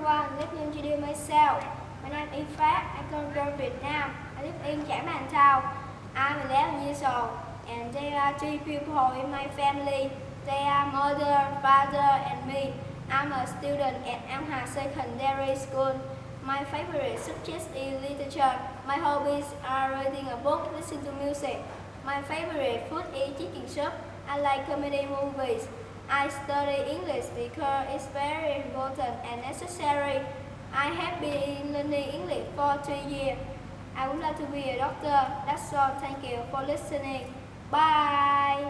everyone, let me introduce myself. My name is Phát. I come from Vietnam. I live in Trảng Bàng Town. I'm 11 years old, and there are 3 people in my family. They are mother, father, and me. I'm a student at Am Hà Secondary School. My favorite subject is literature. My hobbies are reading a book, listening to music. My favorite food is chicken soup. I like comedy movies. I study English because it's very important and necessary. I have been learning English for 3 years. I would like to be a doctor. That's all. Thank you for listening. Bye.